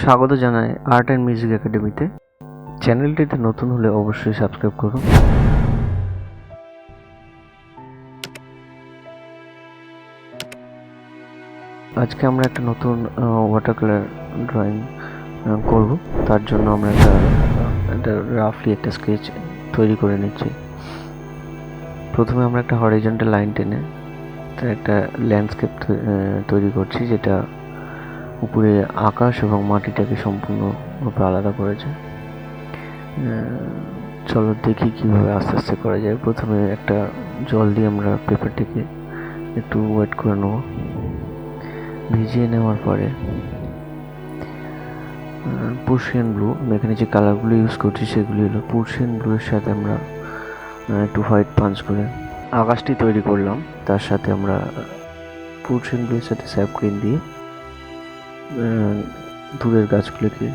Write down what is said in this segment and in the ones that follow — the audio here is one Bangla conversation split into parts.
স্বাগত জানাই আর্ট অ্যান্ড মিউজিক একাডেমিতে। চ্যানেলটিতে নতুন হলে অবশ্যই সাবস্ক্রাইব করুন। আজকে আমরা একটা নতুন ওয়াটার কালার ড্রয়িং করব। তার জন্য আমরা একটা রাফলি একটা স্কেচ তৈরি করে নিচ্ছি। প্রথমে আমরা একটা হরিজন্টাল লাইন টেনে তার একটা ল্যান্ডস্কেপ তৈরি করছি, যেটা উপরে আকাশ এবং মাটিটাকে সম্পূর্ণরূপে আলাদা করেছে। চলো দেখি কিভাবে আস্তে আস্তে করা যায়। প্রথমে একটা জল দিয়ে আমরা পেপারটিকে একটু ওয়েট করে নেব। ভিজিয়ে নেওয়ার পরে পার্সিয়ান ব্লু, আমি এখানে যে কালারগুলো ইউজ করছি সেগুলি হলো পার্সিয়ান ব্লু এর সাথে আমরা একটু হোয়াইট পাঞ্চ করে আকাশটি তৈরি করলাম। তার সাথে আমরা পার্সিয়ান ব্লু এর সাথে স্যাপ গ্রিন দিয়ে দূরের গাছগুলোকে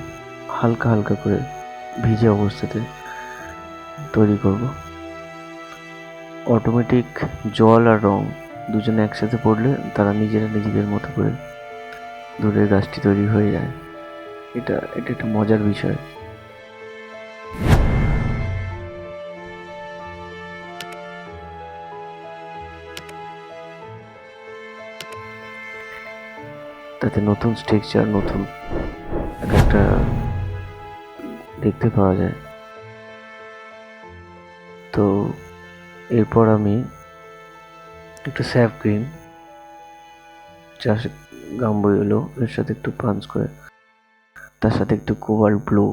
হালকা হালকা করে ভিজে অবস্থাতে তৈরি করব। অটোমেটিক জল আর রং দুজনে একসাথে পড়লে তারা নিজেরা নিজেদের মতো করে দূরের গাছটি তৈরি হয়ে যায়। এটা একটা মজার বিষয়। তাতে নতুন স্ট্রাকচার, নতুন একটা দেখতে পাওয়া যায়। তো এরপর আমি একটু স্যাপ গ্রিন, চাষে গাম্বো এলো এর সাথে একটু পাঞ্চ করে তার সাথে একটু কোবাল্ট ব্লু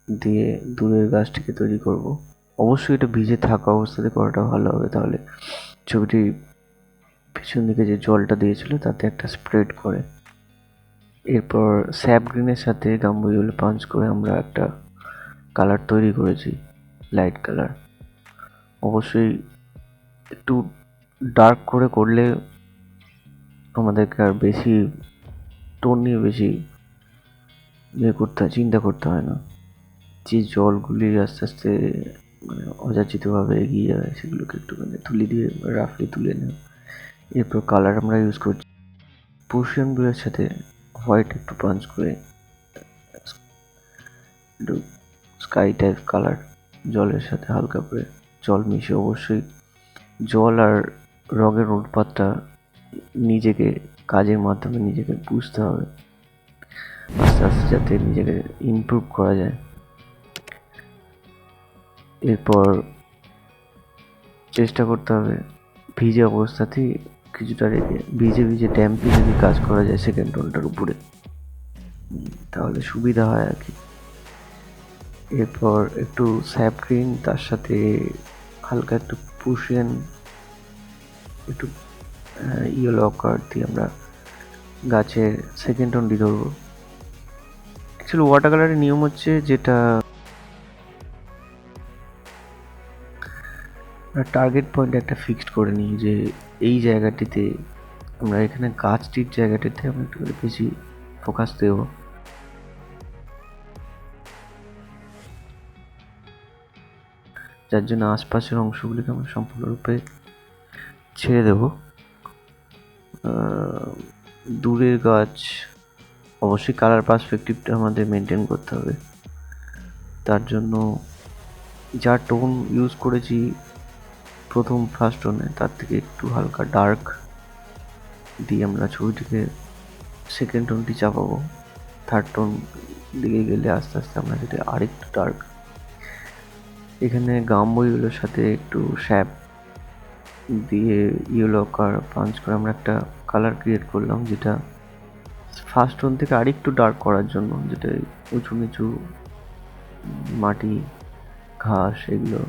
দিয়ে দূরের গাছটিকে তৈরি করব। অবশ্যই এটা ভিজে থাকা অবস্থাতে করাটা ভালো হবে, তাহলে ছবিটি পিছন দিকে যে জলটা দিয়েছিল তাতে একটা স্প্রেড করে। এরপর স্যাপ গ্রিনের সাথে গাম্বো ইয়েলো পাঞ্চ করে আমরা একটা কালার তৈরি করেছি, লাইট কালার। অবশ্যই একটু ডার্ক করে করলে আমাদেরকে আর বেশি টোন নিয়ে বেশি চিন্তা করতে হয় না। যে জলগুলি আস্তে আস্তে অযাচিতভাবে এগিয়ে যায় সেগুলোকে একটুখানি তুলি দিয়ে রাফলি তুলে নেওয়া। এরপর কালার আমরা ইউজ করছি পার্সিয়ান ব্লুয়ের সাথে হোয়াইট একটু পাঞ্চ করে একটু স্কাই টাইপ কালার জলের সাথে হালকা করে জল মিশিয়ে। অবশ্যই জল আর রঙের অনুপাতটা নিজেকে কাজের মাধ্যমে নিজেকে বুঝতে হবে, আস্তে আস্তে যাতে নিজেকে ইমপ্রুভ করা যায়। এরপর চেষ্টা করতে হবে ভিজে অবস্থাতেই কিছুটা রেখে ভিজে ভিজে ড্যাম্পে যদি কাজ করা যায় সেকেন্ড টোনটার উপরে, তাহলে সুবিধা হয় আর কি। এরপর একটু স্যাপ গ্রিন, তার সাথে হালকা একটু পার্সিয়ান, একটু ইয়েলো অকার দিয়ে আমরা গাছের সেকেন্ড টোনটি ধরবো। অ্যাকচুয়ালি ওয়াটার কালারের নিয়ম হচ্ছে, যেটা টার্গেট পয়েন্ট একটা ফিক্সড করে নিই যে এই জায়গাটিতে আমরা এখানে গাছটির জায়গাটিতে আমরা একটু বেশি ফোকাস দেব। যার জন্য আশপাশের অংশগুলিকে আমরা সম্পূর্ণরূপে ছেড়ে দেব। দূরের গাছ অবশ্যই কালার পার্সপেক্টিভটা আমাদের মেনটেন করতে হবে। তার জন্য যা টোন ইউজ করেছি প্রথম ফার্স্ট টোনে, তার থেকে একটু হালকা ডার্ক দিয়ে আমরা ছবিটিকে সেকেন্ড টোনটি চাপাবো। থার্ড টোন দিকে গেলে আস্তে আস্তে আমরা যেটা আরেকটু ডার্ক। এখানে গাম্বো ইয়েলোর সাথে একটু স্যাপ দিয়ে ইয়েলো কালার পাঞ্চ করে আমরা একটা কালার ক্রিয়েট করলাম, যেটা ফার্স্ট টোন থেকে আরেকটু ডার্ক করার জন্য, যেটা উঁচু নিচু মাটি, ঘাস, এগুলো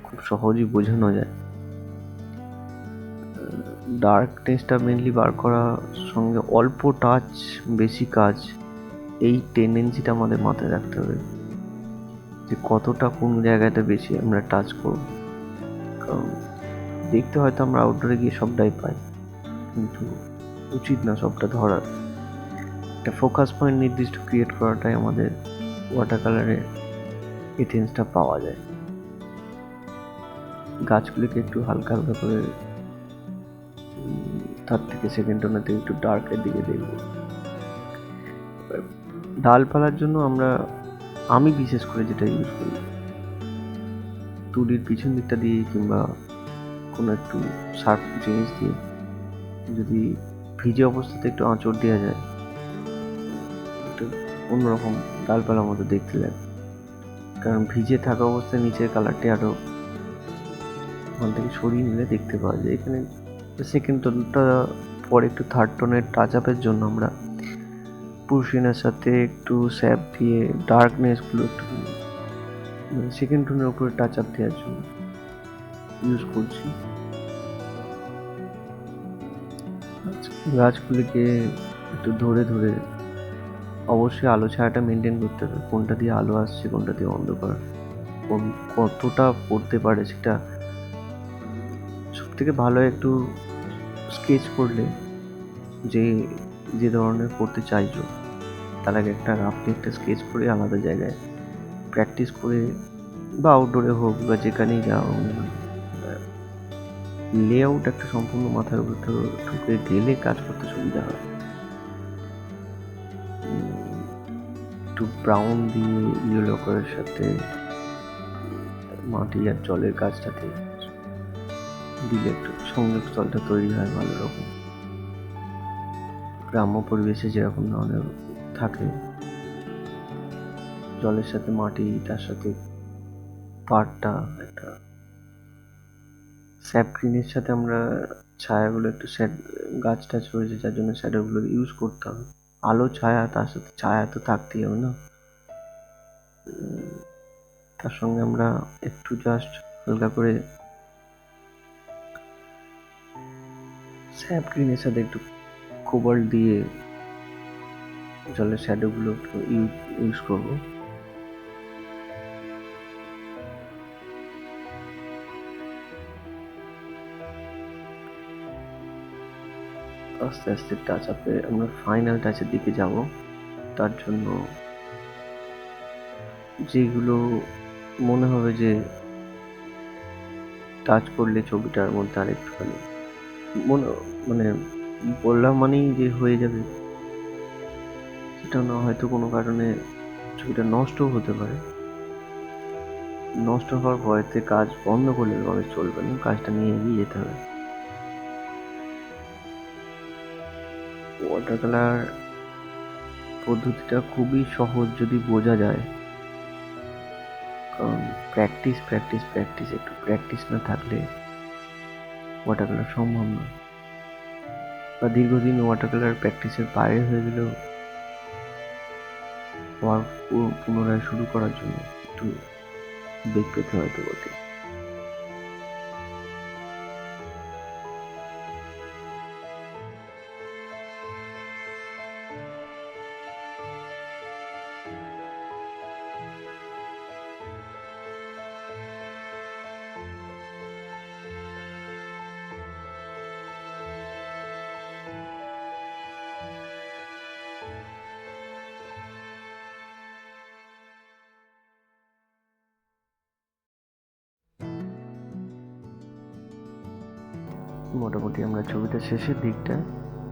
খুব সহজেই বোঝানো যায়। ডার্কনেসটা মেনলি বার করার সঙ্গে অল্প টাচ বেশি কাজ, এই টেন্ডেন্সিটা আমাদের মাথায় রাখতে হবে যে কতটা কোন জায়গাতে বেশি আমরা টাচ করব। কারণ দেখতে হয়তো আমরা আউটডোরে গিয়ে সবটাই পাই, কিন্তু উচিত না সবটা ধরার। একটা ফোকাস পয়েন্ট নির্দিষ্ট ক্রিয়েট করাটাই আমাদের ওয়াটার কালারে এটেন্সটা পাওয়া যায়। গাছগুলিকে একটু হালকা হালকা করে তার থেকে সেকেন্ড টোনের থেকে একটু ডার্কের দিকে দেখব। ডালপালার জন্য আমি বিশেষ করে যেটা ইউজ করি, তুলির পিছন দিকটা দিয়ে কিংবা কোনো একটু শার্প জিনিস দিয়ে যদি ভিজে অবস্থাতে একটু আঁচড় দেওয়া যায়, একটু অন্যরকম ডালপালার মতো দেখতে লাগে। কারণ ভিজে থাকা অবস্থায় নিচের কালারটি আরও ওখান থেকে সরিয়ে নিলে দেখতে পাওয়া যায়। এখানে সেকেন্ড টোনটা পরে একটু থার্ড টোনের টাচ আপের জন্য আমরা পুরসিনের সাথে একটু স্যাপ দিয়ে ডার্কনেসগুলো একটু সেকেন্ড টোনের উপরে টাচ আপ দেওয়ার জন্য ইউজ করছি। গাছগুলিকে একটু ধরে ধরে অবশ্যই আলো ছায়াটা মেনটেন করতে হবে, কোনটা দিয়ে আলো আসছে কোনটা দিয়ে অন্ধকার, কতটা পড়তে পারে সেটা সব থেকে ভালো। একটু স্কেচ করলে যে ধরনের করতে চাইছো তার আগে একটা রাফলি একটা স্কেচ করে আলাদা জায়গায় প্র্যাকটিস করে বা আউটডোরে হোক বা যেখানেই যাওয়া লেআউট একটা সম্পূর্ণ মাথার উপর ঢুকে গেলে কাজ করতে সুবিধা হয়। একটু ব্রাউন দিয়ে ইয়েলো কালারের সাথে মাটি আর জলের কাজটাতে দিলে একটু সংযোগস্থলটা তৈরি হয় ভালো রকম। গ্রাম্য পরিবেশে যেরকম ধরনের থাকে, জলের সাথে মাটি, তার সাথে পাড়টা একটা স্যাপ গ্রিনের সাথে আমরা ছায়াগুলো একটু গাছ টাছ রয়েছে যার জন্য শ্যাডোগুলো ইউজ করতে হবে। আলো ছায়া, তার সাথে ছায়া তো থাকতেই হবে না, তার সঙ্গে আমরা একটু জাস্ট হালকা করে স্যাপ গ্রিনের সাথে একটু কোবাল্ট দিয়ে জলের শ্যাডোগুলো ইউজ করবো। আস্তে আস্তে টাচ আপে আমরা ফাইনাল টাচের দিকে যাব। তার জন্য যেগুলো মনে হবে যে টাচ করলে ছবিটার মধ্যে আর একটুখানি মানে বললাম মানেই যে হয়ে যাবে সেটা না, হয়তো কোনো কারণে ছবিটা নষ্টও হতে পারে। নষ্ট হওয়ার ভয়তে কাজ বন্ধ করলে তবে চলবে না, কাজটা নিয়ে এগিয়ে যেতে হবে। ওয়াটার কালার পদ্ধতিটা খুবই সহজ যদি বোঝা যায়, কারণ প্র্যাকটিস প্র্যাকটিস প্র্যাকটিস, একটু প্র্যাকটিস না থাকলে ওয়াটার কালার সম্ভব না। বা দীর্ঘদিন ওয়াটার কালার প্র্যাকটিসের বাইরে হয়ে গেলেও আবার পুনরায় শুরু করার জন্য একটু বেগ পেতে হয়তো বটে। মোটামুটি আমরা ছবিটা শেষের দিকটা,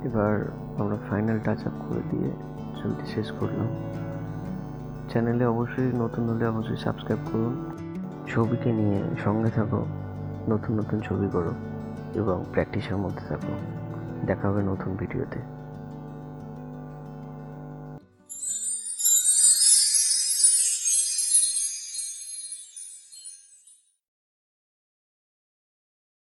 এবার আমরা ফাইনাল টাচ আপ করে দিয়ে ছবিটি শেষ করলাম। চ্যানেলে অবশ্যই নতুন হলে অবশ্যই সাবস্ক্রাইব করুন। ছবিকে নিয়ে সঙ্গে থাকো, নতুন নতুন ছবি করো এবং প্র্যাকটিসের মধ্যে থাকো। দেখা হবে নতুন ভিডিওতে।